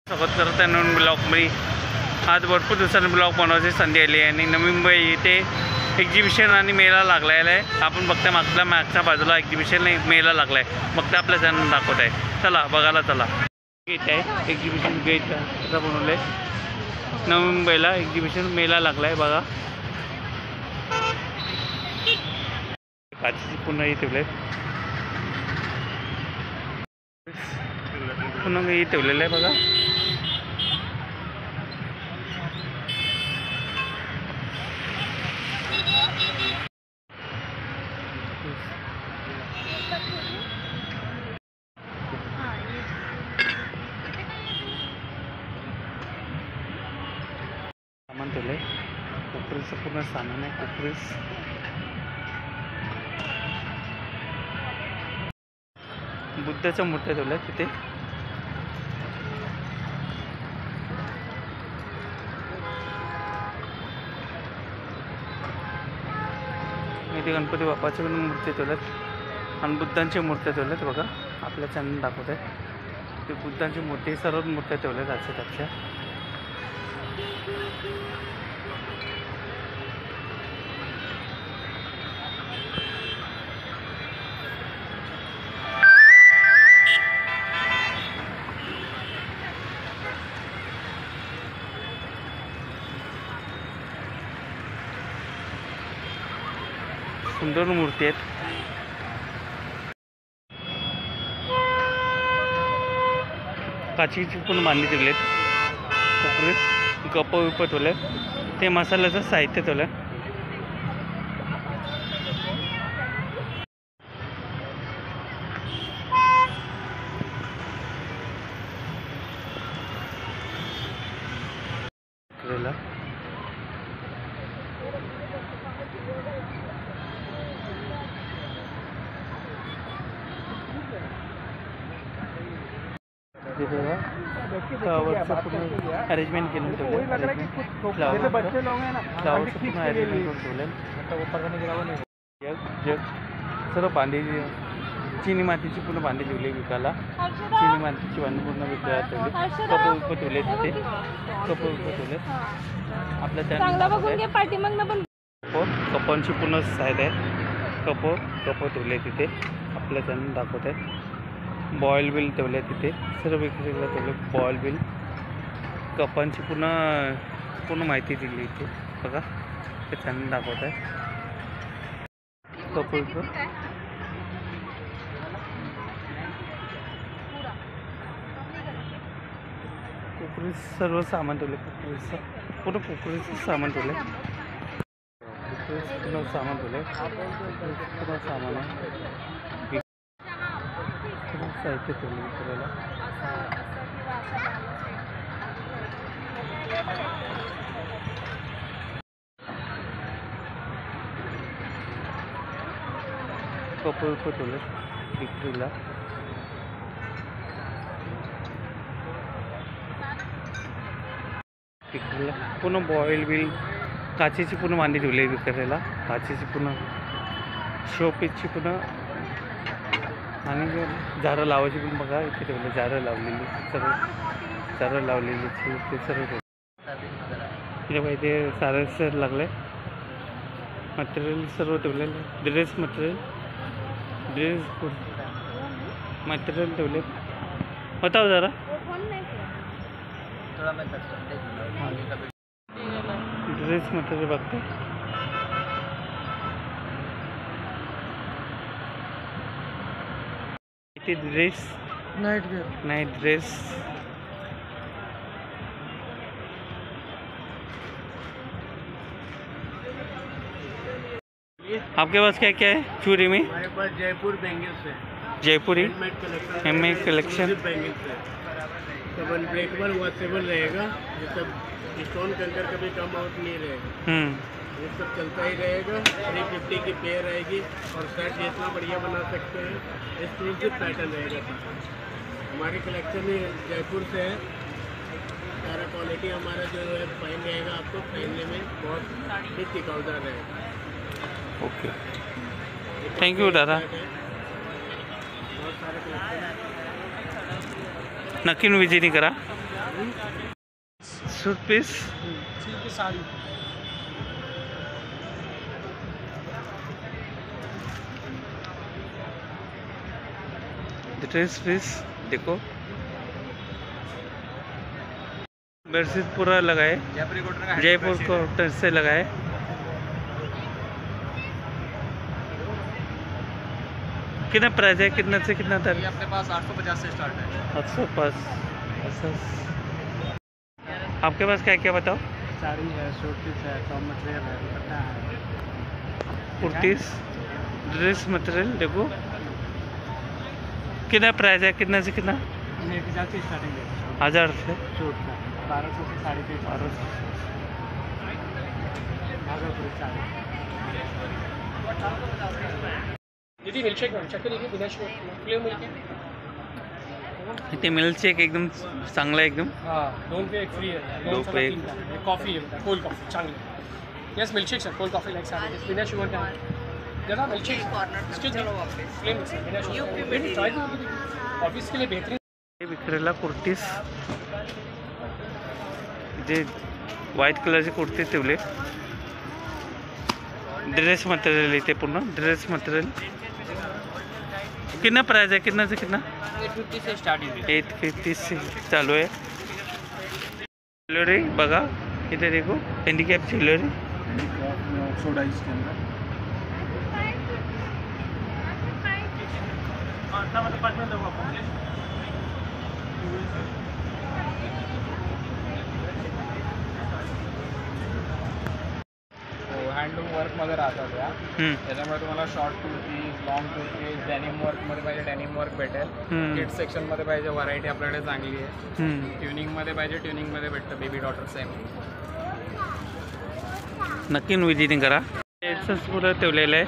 स्वागत करत आहे नवीन ब्लॉगमध्ये। आज भरपूर दिवसांनी ब्लॉग बनवायची संधी आली आहे आणि नवी मुंबई येथे एक्झिबिशन आणि मेळा लागलेला आहे। आपण बघता मागच्या बाजूला एक्झिबिशन नाही मेळा लागला आहे, बघता आपल्या चॅनल दाखवत आहे। चला बघायला चला। गेट आहे एक्झिबिशन गेट कसं बनवलं आहे। नवी मुंबईला एक्झिबिशन मेळा लागला आहे बघा। काचेची पुन्हा इथे पुन्हा मी ठेवलेलं आहे बघा। सामान ठेवलं आहे, कोपरीचं पूर्ण सामान आहे। कोपरीस बुद्धाच्या मूर्त्या ठेवल्या तिथे। इथे गणपती बाप्पाच्या पण मूर्ती ठेवल्यात आणि बुद्धांच्या मूर्त्या ठेवल्यात बघा। आपल्या चॅनल दाखवत आहे ते बुद्धांची मूर्ती, सर्व मूर्त्या ठेवल्यात आजच्या। सुंदर मूर्ती आहेत। काचीची पण बांधली ठेवलेत, कोपरीत कप विप ठेवले, ते मसाल्याचं साहित्य ठेवलं। फ्लावरचं पूर्ण अरेंजमेंट केलं ठेवलं। फ्लावरचं पूर्ण अरेंजमेंट करून ठेवलं। जग सर्व बांधे चिनी मातीची पूर्ण बांधे ठेवली विकायला। चिनी मातीची बांधे पूर्ण विकायला ठेवली। कप उप ठेवले तिथे, कप उप ठेवले आपल्या चॅनल। कपांची पूर्ण साईड आहे, कप ठेवले तिथे आपल्या चॅनल दाखवत आहे। बॉईल बिल ठेवले तिथे, सर्व विक्रीला ठेवले बॉईल बिल। कपांची पूर्ण माहिती दिली इथे बघा, ते चॅनल दाखवत आहे। कप कोकरी सर्व सामान ठेवले, कोकरीचं पूर्ण कोकरीचं सामान ठेवले। पूर्ण सामान ठेवले, पूर्ण सामान आहे, साहित्य ठेवले विक्रीला। कप ठेवले विक्रीला। पूर्ण बॉईल बिल काचेची पूर्ण बांधी ठेवली विक्रीला। काचेची पूर्ण शोपीसची पूर्ण आणि झाडं लावायची पण बघा इथे ठेवले। झाडं लावलेली सर्व, झाडं लावलेली ते सर्व ठेवले इथे। ते सारे सर लागले मटेरियल सर्व ठेवलेले। ड्रेस मटेरियल ठेवले। बताओ जरा ड्रेस मटेरियल बघते। ड्रेस नाइट ड्रेस आपके पास क्या क्या है चूड़ी में? हमारे पास जयपुर बैंगल्स है, जयपुरी हैंडमेड कलेक्शन। सब अनब्रेकेबल वॉशेबल रहेगा, ये सब स्टोन कंकर कभी कम आउट नहीं रहेगा। ये सब चलता ही रहेगा। 350 की पेयर आएगी और सेट जितना बढ़िया बना सकते हैं। एक्सक्लूसिव पैटर्न रहेगा। हमारी कलेक्शन ही जयपुर से है। सारा क्वालिटी हमारा जो है फाइन रहेगा, आपको पहनने में बहुत ही टिकाऊदार रहेगा। ओके, थैंक यू दादा। बहुत सारे कलेक्शन नक्की विजिट करा। सूट पीस सिल्क की साड़ी ड्रेस पीस देखो, बेडशीट पूरा लगाए, जयपुर कॉटन से लगाए। कितना प्राइस है, कितना से कितना तक? अपने पास 850 से स्टार्ट है। 850। आपके पास क्या क्या बताओ? साड़ी है, सूट पीस है, टॉप मटेरियल है, दुपट्टा है, कुर्तीस, ड्रेस मटेरियल देखो। कितना प्राइस है, कितना से कितना? 1000 से स्टार्टिंग है 1000 से सूट का, 1200 से साड़ी के 1200। भागलपुर साड़ी। दीदी मिल्कशेक देखिए, बिना फ्लेवर मिल्क है। इथे मिल्कशेक एकदम चांगला आहे एकदम। हाँ, 2 पे 1 फ्री है। 2 पे 1। ये कॉफ़ी है बेटा, कोल्ड कॉफ़ी चांगली। Yes milkshake sir, cold coffee like सारे बिना शुगर का है। जरा मिल्कशेक फ्लेम सर बिना शुगर। ट्राई करो, ऑफिस के लिए बेहतरीन। विक्रीला कुर्तीस, जे व्हाईट कलरची कुर्ती ठेवले। ड्रेस मटेरियल इथे पूर्ण ड्रेस मटेरियल। कितना प्राइस है, कितना से कितना? 850 से स्टार्टिंग है। 850 से चालू है। ज्वेलरी बघा इथे देखो, हँडीकॅप ज्वेलरी। सोडा इसके अंदर हँडलूम वर्कमध्ये राहतात त्या। त्याच्यामुळे तुम्हाला short kurtis, long kurtis, denim वर्कमध्ये पाहिजे डेनिम वर्क भेटेल। किड्स सेक्शनमध्ये पाहिजे व्हरायटी आपल्याकडे चांगली आहे। ट्युनिंगमध्ये पाहिजे ट्युनिंगमध्ये भेटतं, बेबी डॉटर्स आहे। नक्की विजिटिंग करा। एसच पुरं ठेवलेलं आहे।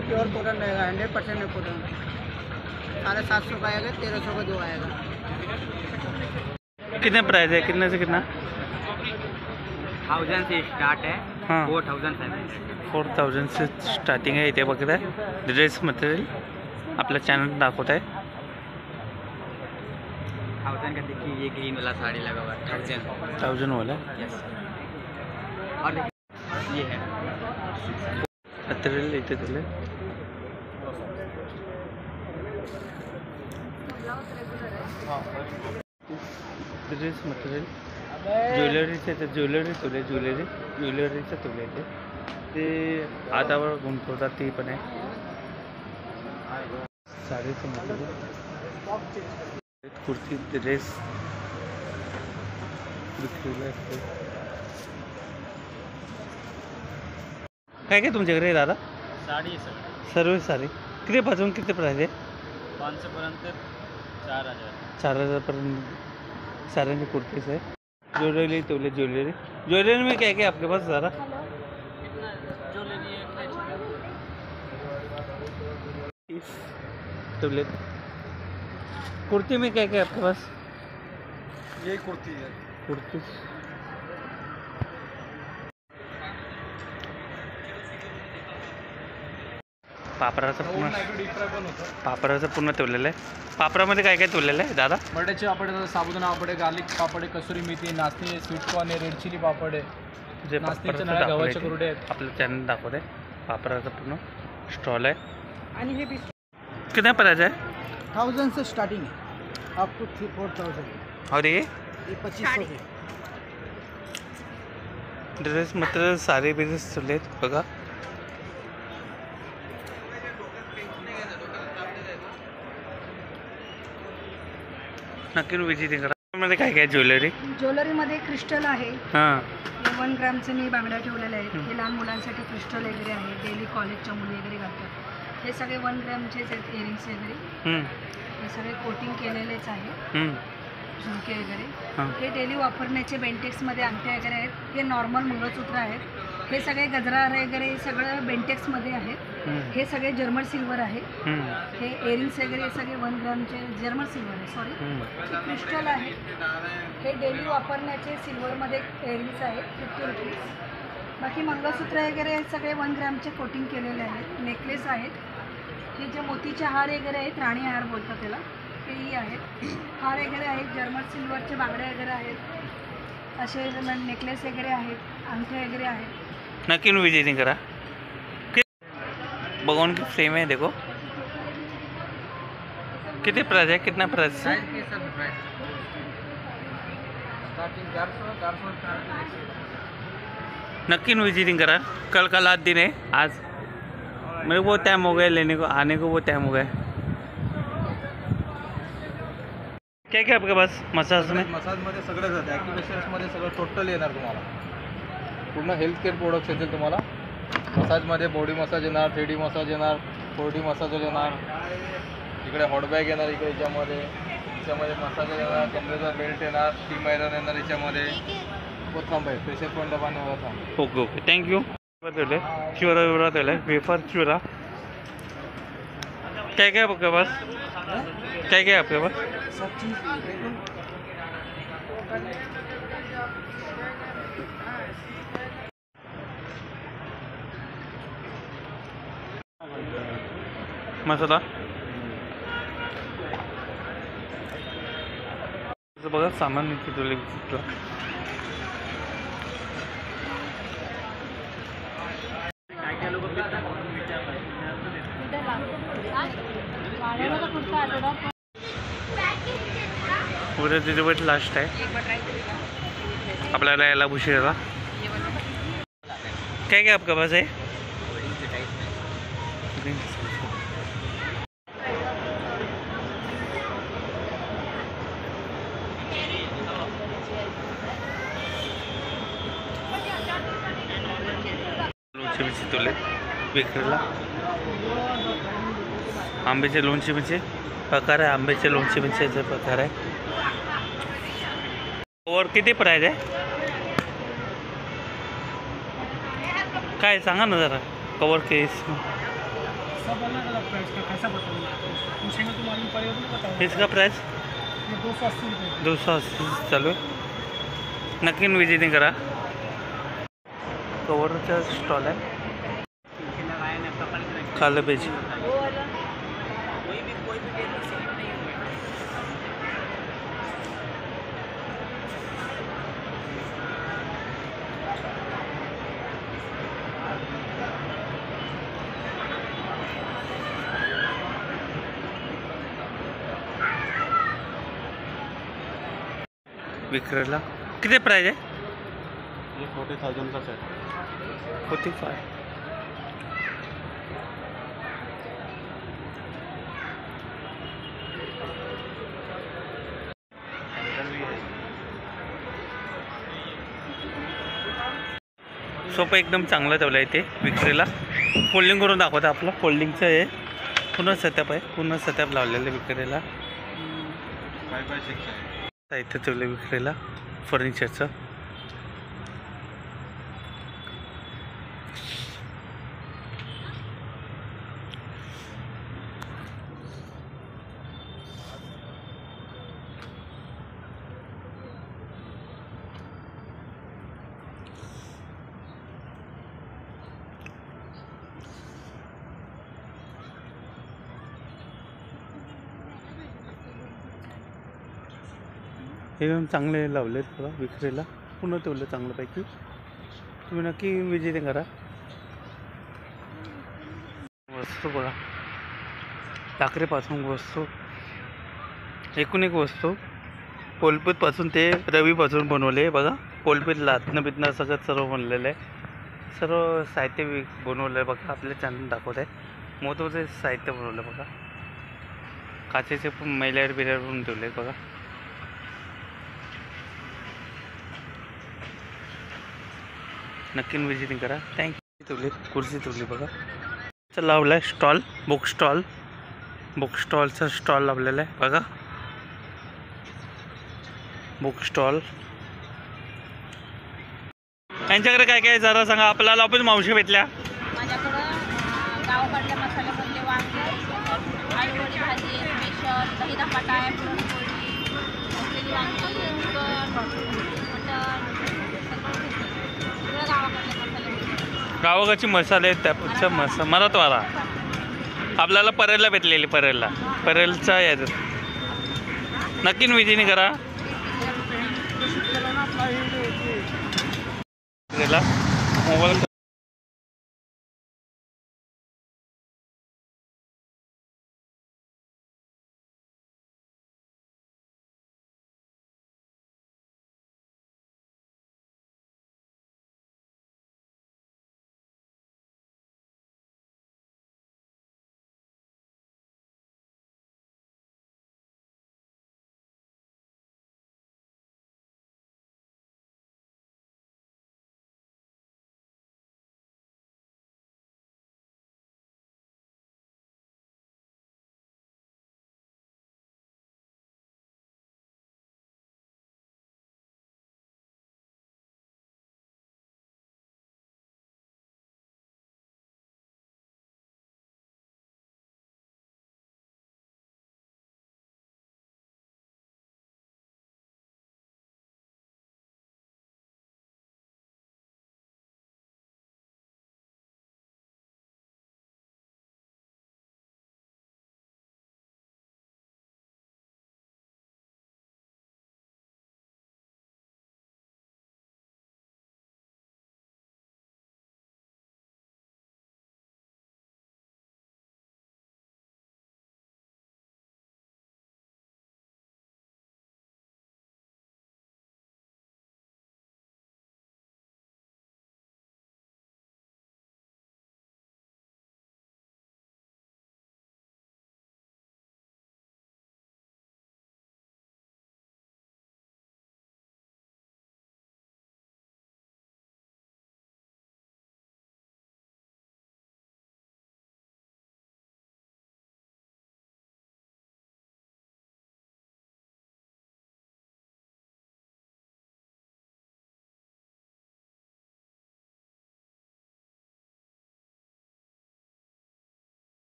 प्योर कॉटन रहेगा, 100% कॉटन। 750 का आएगा, 1300 का 2 आएगा। कितना प्राइस है, कितना से कितना? 1000 से स्टार्ट है। हाँ 4700। 4000 से स्टार्टिंग आहे। इथे बघत आहे ड्रेस मटेरियल आपल्या चॅनल दाखवत आहे। 1000 का देखिए, ये ग्रीन वाला साड़ी लगा हुआ है 1000 वाला यस। और देखिए ये है मटेरियल इथे दिले। ड्रेस मटेरियल ज्वेलरीचे ते ज्वेलरी ठेवले, ज्वेलरीचं ठेवले ते हातावर गुंतवतात ती पण आहे। साडीचं मटेरियल, कुर्ती, ड्रेस विक्रीला असते। काय काय तुमच्याकडे आहे दादा? साड़ी सर सर्व साडी किती पासून किती प्राइस आहे? 500 पर्यंत 4000। 4000 पर्यंत साऱ्यांची कुर्तीस आहे। ज्वेलरी ठेवले, ज्वेलरी में क्या क्या आपके पास ज़रा? ठेवले। कुर्ती में क्या क्या आपके पास? ये कुर्ती है। कुर्ती पापडाचं पूर्ण ठेवलेलं आहे। पापडामध्ये काय काय ठेवलेलं आहे दादा? बटाट्याचे पापड, साबुदाणा पापड, गार्लिक पापड, कसुरी मेथी, नाचणी, स्वीट कॉर्न आहे, रेड चिली पापड आहे, जे नाचणीचे नळ्या, गव्हाचे कुरडे आहेत। आपलं चॅनल दाखवत आहे। पापडाचं पूर्ण स्टॉल आहे। आणि हे कितना प्राइस है? 1000 से स्टार्टिंग है, अप टू 4000। और ये 2500 के। ड्रेस मटेरियल सारे बिझनेस ठेवले आहेत बघा। नक्की विजिटिंग करा। मध्ये काय काय ज्वेलरीमध्ये क्रिस्टल आहे। हां 1 ग्रामचे मी बांगड्या ठेवलेल्या आहेत। हे लहान मुलांसाठी क्रिस्टल वगैरे आहे, डेली कॉलेजच्या मुली वगैरे घालतात। हे सगळे 1 ग्रामचेच आहेत, इयरिंग्स वगैरे। हे सगळे कोटिंग केलेलेच आहे, झुमके वगैरे। हे डेली वापरण्याचे बेंटेक्समध्ये अंगठ्या वगैरे आहेत। हे नॉर्मल मंगळसूत्र आहेत। हे सगळे गजरा वगैरे सगळं बेंटेक्समध्ये आहेत। हे सगळे जर्मन सिल्वर आहे। हे इयरिंग्स वगैरे सगळे 1 ग्रामचे जर्मन सिल्वर आहे, सॉरी क्रिस्टल आहे। हे डेली वापरण्याचे सिल्वरमध्ये इयरिंग्स आहेत, 50 रुपीज। बाकी मंगळसूत्र वगैरे सगळे 1 ग्रामचे कोटिंग केलेले आहेत। नेकलेस आहेत। हे जे मोतीचे हार वगैरे आहेत, राणी हार बोलतात त्याला, वगैरेही आहेत, हार वगैरे आहेत, जर्मन सिल्वरचे बांगडे वगैरे आहेत, असे नेकलेस वगैरे आहेत, अंगठे वगैरे आहेत. नक्की विजिटिंग करा. भगवान की फ्रेम है देखो. कितनी प्राइस है, कितना प्राइस है? नक्की विजिटिंग करा. कल का लास्ट दिन है, आज मेरे को टाइम हो गया लेने को, आने को वो टाइम हो गया. क्या क्या आपके पास मसाज में? मसाजमध्ये सगळं जातं. ॲक्टिव्हेशन्समध्ये सगळं टोटल येणार तुम्हाला. पूर्ण हेल्थ केअर प्रोडक्ट्स येतील तुम्हाला. मसाजमध्ये बॉडी मसाज येणार, 3D मसाज येणार, 4D मसाज येणार, इकडे हॉट बॅग येणार, इकडे याच्यामध्ये मसाज येणार, कमरेचा बेल्ट येणार, स्टीम आयरन येणार, याच्यामध्ये थांब आहे प्रेशर पॉईंट पाण्यावर थांब. Okay okay thank you. चिवरा विवरा तेल है, वेफर चिवरा. क्या क्या आपके पास, क्या क्या आपके पास? सब चीज़ मसाला बघा. सामान किती पूरे डिलिव्हरी लास्ट आहे आपल्याला यायला उशिरा. क्या क्या आपके पास है? लोणचे मिरची तुले विक्रीला. आंब्याचे लोणचे मिरची प्रकार आहे, आंब्याचे लोणचे मिरचीचे प्रकार आहे. और किती प्राइस आहे? काय सांगा ना जरा. कवर केस सब अलग अलग प्राइस का कैसा बताऊँ? पूछेंगे तो मालूम पड़ेगा तो बताऊँ. इसका प्राइस ये 280 रुपये. 280 चालू आहे. नक्की विजिटिंग करा. कवरचा स्टॉल आहे. खाल्लं पाहिजे. विक्रीला किती प्राइस आहे? ये 40,000 का सेट. 45. सोपं एकदम चांगलं ठेवलं आहे ते विक्रीला. फोल्डिंग करून दाखवतं आपलं. फोल्डिंगचं आहे, पूर्ण सेटअप आहे, पूर्ण सेटअप लावलेलं आहे विक्रीला. 5x6 आहे. साहित्य ठेवलं विक्रीला फर्निचरचं. एकदम चांगले लावले बघा विक्रीला. पूर्ण ठेवलं चांगल्यापैकी. तुम्ही नक्की विजिटिंग करा. वस्तू बघा, लाकडीपासून वस्तू, एकूण एक वस्तू. पोलपीटपासून ते रवीपासून बनवले बघा. पोलपीट लाटणं बिटणं सगळं सर्व बनलेलं आहे. सर्व साहित्य बनवलं आहे बघा. आपल्या चॅनल दाखवत आहे. महत्त्वाचे साहित्य बनवलं बघा. काचेचे पण मैल्यावर बिल्यावर बनवून ठेवले बघा. नक्की विजिटिंग करा. थँक्यू. ठेवली खुर्ची ठेवली बघा. लावला आहे स्टॉल, बुक स्टॉल. बुक स्टॉलचा स्टॉल लावलेला आहे बघा. Book stall. यांच्याकडे काय काय जरा सांगा. आपल्याला पण मावशी भेटल्या. माझ्याकडं गावाकडल्या मसाल्यामधले वांगे, आळूवडी भाजी, स्पेशल दही धपाटा आहे, पुरणपोळी, असलेली वांगी, चिकन, मटण, सगळं गावाकडल्या मसाल्यामध्ये. गावाकडचे मसाले त्यापेक्षा मराठवाडा. आपल्याला परेलला भेटलेली. परेलचा याच्यात नक्की विजिनी करा. गेला मोबाईल